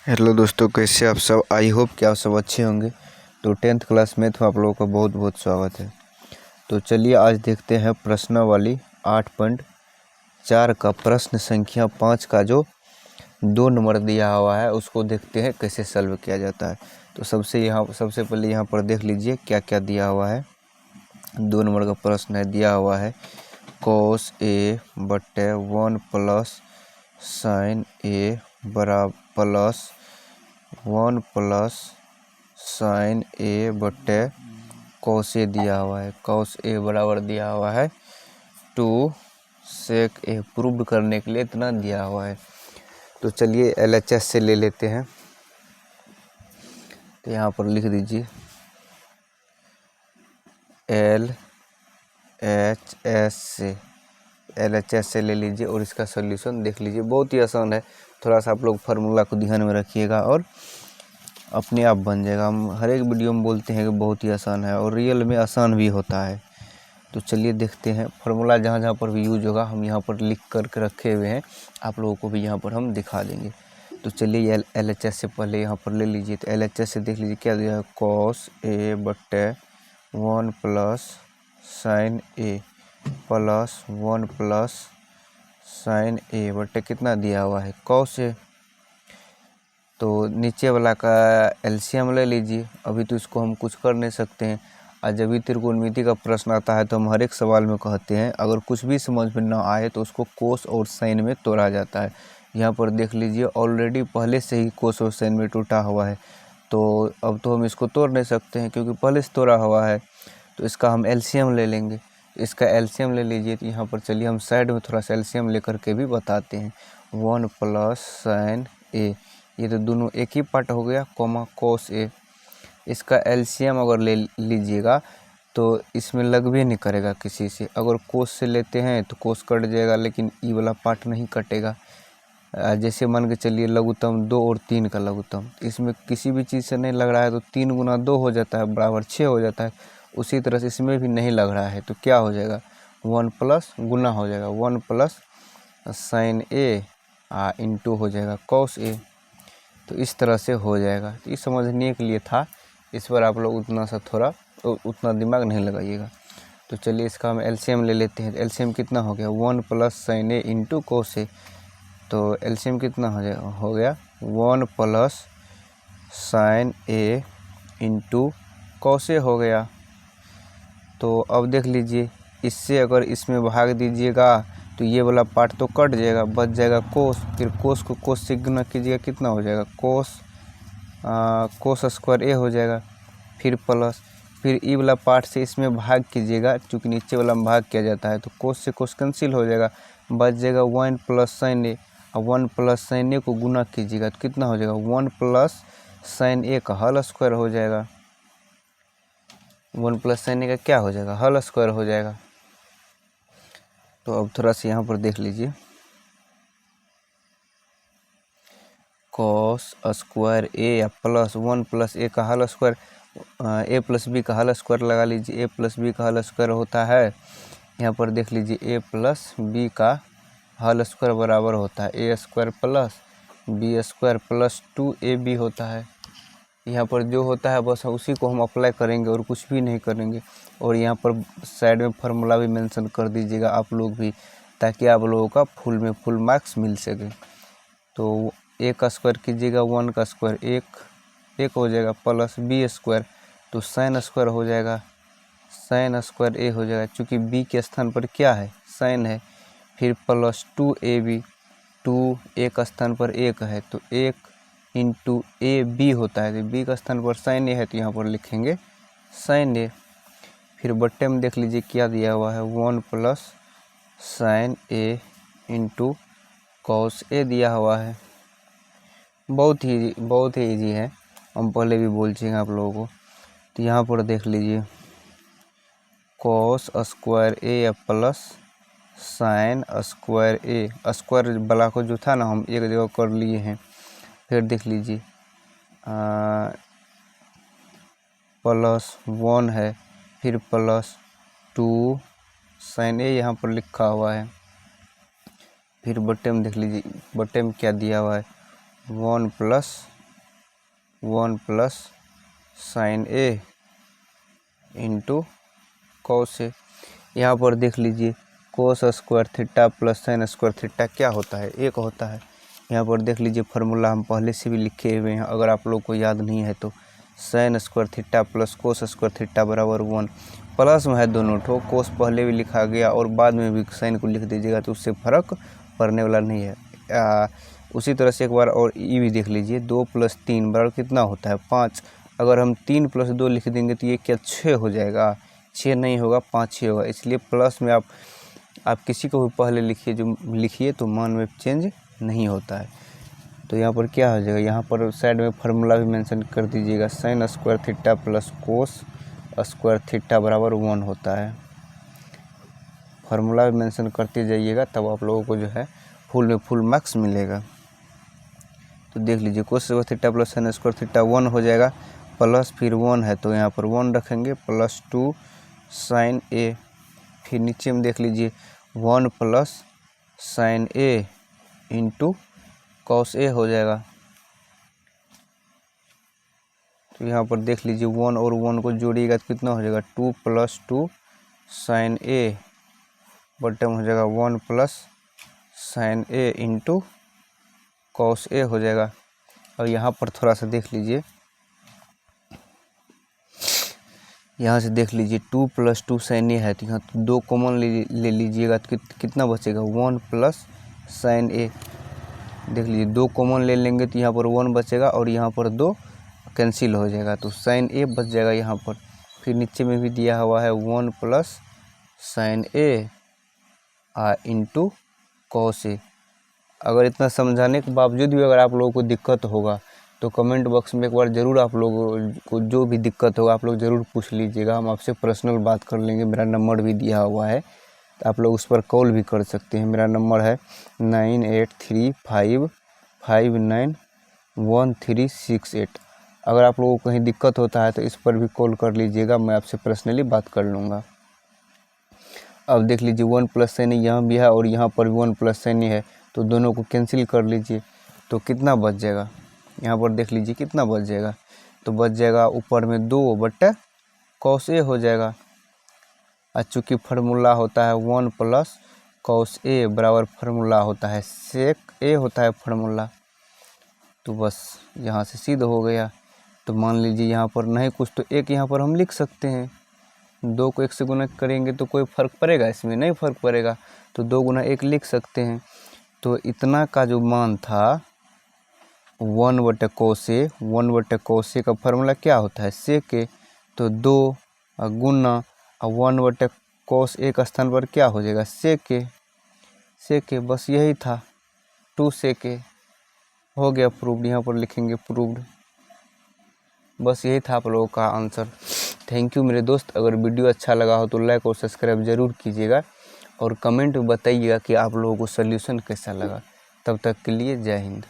Hello दोस्तों, कैसे आप सब। आई होप कि आप सब अच्छे होंगे। तो 10th क्लास मैथ में आप लोगों का बहुत बहुत स्वागत है। तो चलिए आज देखते हैं प्रश्नावली 8.4 का प्रश्न संख्या 5 का जो 2 नंबर दिया हुआ है उसको देखते हैं कैसे सॉल्व किया जाता है। तो सबसे पहले यहाँ पर देख लीजिए क्या क्या दिया हुआ है। 2 नंबर का प्रश्न है, दिया हुआ है cos A बटे 1 प्लस sin A बराबर प्लस 1 प्लस साइन ए बटे cos ए दिया हुआ है। cos ए बराबर दिया हुआ है 2 sec ए। प्रूव करने के लिए इतना दिया हुआ है। तो चलिए LHS से ले लेते हैं। तो यहाँ पर लिख दीजिए LHS से ले लीजिए और इसका सॉल्यूशन देख लीजिए। बहुत ही आसान है, थोड़ा सा आप लोग फार्मूला को ध्यान में रखिएगा और अपने आप बन जाएगा। हम हर एक वीडियो में बोलते हैं कि बहुत ही आसान है और रियल में आसान भी होता है। तो चलिए देखते हैं फार्मूला जहाँ जहाँ पर भी यूज होगा हम यहाँ पर लिख करके रखे हुए हैं, आप लोगों को भी यहाँ पर हम दिखा देंगे। तो चलिए LHS से पहले यहाँ पर ले लीजिए। तो LHS से देख लीजिए क्या दिया है, cos A बटे 1 प्लस साइन ए प्लस 1 प्लस साइन ए बटे कितना दिया हुआ है cos A। तो नीचे वाला का एलसीएम ले लीजिए। अभी तो इसको हम कुछ कर नहीं सकते हैं। आज जब भी त्रिकोणमिति का प्रश्न आता है तो हम हर एक सवाल में कहते हैं अगर कुछ भी समझ में ना आए तो उसको कोस और साइन में तोड़ा जाता है। यहाँ पर देख लीजिए ऑलरेडी पहले से ही कोस और साइन में टूटा हुआ है। तो अब तो हम इसको तोड़ नहीं सकते हैं क्योंकि पहले से तोड़ा हुआ है। तो इसका हम एलसीएम ले लेंगे। इसका एलसीएम ले लीजिए। तो यहाँ पर चलिए हम साइड में थोड़ा सा एलसीएम लेकर के भी बताते हैं। 1 प्लस साइन ए, ये तो दोनों एक ही पार्ट हो गया, कॉमा कोस ए। इसका एलसीएम अगर ले लीजिएगा तो इसमें लग भी नहीं करेगा किसी से। अगर कोस से लेते हैं तो कोस कट जाएगा लेकिन ई वाला पार्ट नहीं कटेगा। जैसे मान के चलिए लघुत्तम 2 और 3 का लघुत्तम, इसमें किसी भी चीज़ से नहीं लग रहा है तो 3 गुना 2 हो जाता है बराबर 6 हो जाता है। उसी तरह से इसमें भी नहीं लग रहा है तो क्या हो जाएगा, 1 प्लस गुना हो जाएगा 1 प्लस साइन ए इंटू हो जाएगा कॉस ए। तो इस तरह से हो जाएगा। तो ये समझने के लिए था, इस पर आप लोग उतना दिमाग नहीं लगाइएगा। तो चलिए इसका हम एलसीएम ले लेते हैं। एलसीएम कितना हो गया, 1 प्लस साइन ए इंटू कोस ए। तो एलसीएम कितना हो गया 1 plus sign A into cos A हो गया। तो अब देख लीजिए, इससे अगर इसमें भाग दीजिएगा तो ये वाला पार्ट तो कट जाएगा, बच जाएगा कोस। फिर कोस को कोस से गुना कीजिएगा, कितना हो जाएगा कोस स्क्वायर ए हो जाएगा। फिर प्लस, फिर ई वाला पार्ट से इसमें भाग कीजिएगा, चूँकि नीचे वाला में भाग किया जाता है तो कोस से कोस कैंसिल हो जाएगा, बच जाएगा 1 प्लस साइन ए। और 1 प्लस साइन ए को गुना कीजिएगा तो कितना हो जाएगा, 1 प्लस साइन ए का होल स्क्वायर हो जाएगा। 1 प्लस साइन ए का क्या हो जाएगा, होल स्क्वायर हो जाएगा। तो अब थोड़ा सा यहाँ पर देख लीजिए, कॉस स्क्वायर ए या प्लस 1 प्लस ए का whole square, A plus B का होल स्क्वायर लगा लीजिए। ए प्लस बी का होल स्क्वायर होता है, यहाँ पर देख लीजिए ए प्लस बी का होल स्क्वायर बराबर होता है A square plus B square plus 2ab होता है। यहाँ पर जो होता है बस उसी को हम अप्लाई करेंगे और कुछ भी नहीं करेंगे। और यहाँ पर साइड में फार्मूला भी मेंशन कर दीजिएगा आप लोग भी, ताकि आप लोगों का फुल मार्क्स मिल सके। तो ए का स्क्वायर कीजिएगा, 1 का स्क्वायर एक हो जाएगा, प्लस बी स्क्वायर तो साइन स्क्वायर हो जाएगा, साइन स्क्वायर ए हो जाएगा, चूँकि बी के स्थान पर क्या है, साइन है। फिर प्लस 2ab, 2 ए का स्थान पर 1 है तो 1 इंटू ए बी होता है। तो बी का स्थान पर साइन ए है तो यहाँ पर लिखेंगे साइन ए। फिर बट्टे में देख लीजिए क्या दिया हुआ है, 1 plus sign A into cos A दिया हुआ है। बहुत ही ईजी है, हम पहले भी बोल चुके हैं आप लोगों को। तो यहाँ पर देख लीजिए कॉस स्क्वायर ए या प्लस साइन स्क्वायर ए, स्क्वायर वाला को जो था ना हम एक जगह कर लिए हैं। फिर देख लीजिए प्लस 1 है, फिर प्लस 2 साइन ए यहाँ पर लिखा हुआ है। फिर बट्टे में देख लीजिए, बट्टे में क्या दिया हुआ है, one plus sign A into cos A. यहाँ पर देख लीजिए cos square theta plus sine square theta क्या होता है, एक होता है। यहाँ पर देख लीजिए फार्मूला हम पहले से भी लिखे हुए हैं, अगर आप लोग को याद नहीं है तो sine square theta plus cos square theta बराबर 1। प्लस में है दोनों ठो, कोस पहले भी लिखा गया और बाद में भी साइन को लिख दीजिएगा तो उससे फर्क पड़ने वाला नहीं है। उसी तरह से एक बार और ये भी देख लीजिए 2 + 3 बराबर कितना होता है 5। अगर हम 3 + 2 लिख देंगे तो ये क्या 6 हो जाएगा, 6 नहीं होगा 5 6 होगा। इसलिए प्लस में आप किसी को भी पहले लिखिए, जो लिखिए तो मान में चेंज नहीं होता है। तो यहाँ पर क्या हो जाएगा, यहाँ पर साइड में फार्मूला भी मेंशन कर दीजिएगा, sine square theta plus cos square theta बराबर 1 होता है। फार्मूला भी मेंशन करते जाइएगा तब आप लोगों को जो है फुल में फुल मार्क्स मिलेगा। तो देख लीजिए cos square theta plus sine square theta 1 हो जाएगा, प्लस फिर 1 है तो यहाँ पर 1 रखेंगे, +2 साइन ए, फिर नीचे में देख लीजिए 1 plus sign A into cos A हो जाएगा। तो यहाँ पर देख लीजिए 1 और 1 को जोड़िएगा तो कितना हो जाएगा 2 + 2 साइन ए बटन हो जाएगा 1 plus sign A into cos A हो जाएगा। और यहाँ पर थोड़ा सा देख लीजिए, यहाँ से देख लीजिए 2 + 2 साइन ए है तो यहाँ 2 कॉमन ले लीजिएगा तो कितना बचेगा 1 प्लस साइन ए। देख लीजिए 2 कॉमन ले लेंगे तो यहाँ पर 1 बचेगा और यहाँ पर 2 कैंसिल हो जाएगा तो साइन ए बच जाएगा यहाँ पर। फिर नीचे में भी दिया हुआ है 1 plus sign A into cos A. अगर इतना समझाने के बावजूद भी अगर आप लोगों को दिक्कत होगा तो कमेंट बॉक्स में एक बार ज़रूर आप लोगों को जो भी दिक्कत होगा आप लोग ज़रूर पूछ लीजिएगा, हम आपसे पर्सनल बात कर लेंगे। मेरा नंबर भी दिया हुआ है तो आप लोग उस पर कॉल भी कर सकते हैं। मेरा नंबर है 9835591368। अगर आप लोगों को कहीं दिक्कत होता है तो इस पर भी कॉल कर लीजिएगा, मैं आपसे पर्सनली बात कर लूँगा। अब देख लीजिए 1 प्लस साइन यहाँ भी है और यहाँ पर भी 1 प्लस साइन है तो दोनों को कैंसिल कर लीजिए तो कितना बच जाएगा, यहाँ पर देख लीजिए कितना बच जाएगा। तो बच जाएगा ऊपर में 2 बटे कॉस ए हो जाएगा। और चूँकि फार्मूला होता है 1 प्लस कॉस ए बराबर फार्मूला होता है सेक ए होता है फार्मूला। तो बस यहाँ से सिद्ध हो गया। तो मान लीजिए यहाँ पर नहीं कुछ तो एक यहाँ पर हम लिख सकते हैं, 2 को 1 से गुना करेंगे तो कोई फ़र्क पड़ेगा, इसमें नहीं फ़र्क पड़ेगा। तो 2 × 1 लिख सकते हैं। तो इतना का जो मान था 1/cos ए का फार्मूला क्या होता है सेक ए। तो 2 गुना 1/cos ए का स्थान पर क्या हो जाएगा सेक ए। बस यही था 2 सेक ए हो गया प्रूव्ड, यहाँ पर लिखेंगे प्रूव्ड। बस यही था आप लोगों का आंसर। थैंक यू मेरे दोस्त। अगर वीडियो अच्छा लगा हो तो लाइक और सब्सक्राइब ज़रूर कीजिएगा और कमेंट में बताइएगा कि आप लोगों को सल्यूशन कैसा लगा। तब तक के लिए जय हिंद।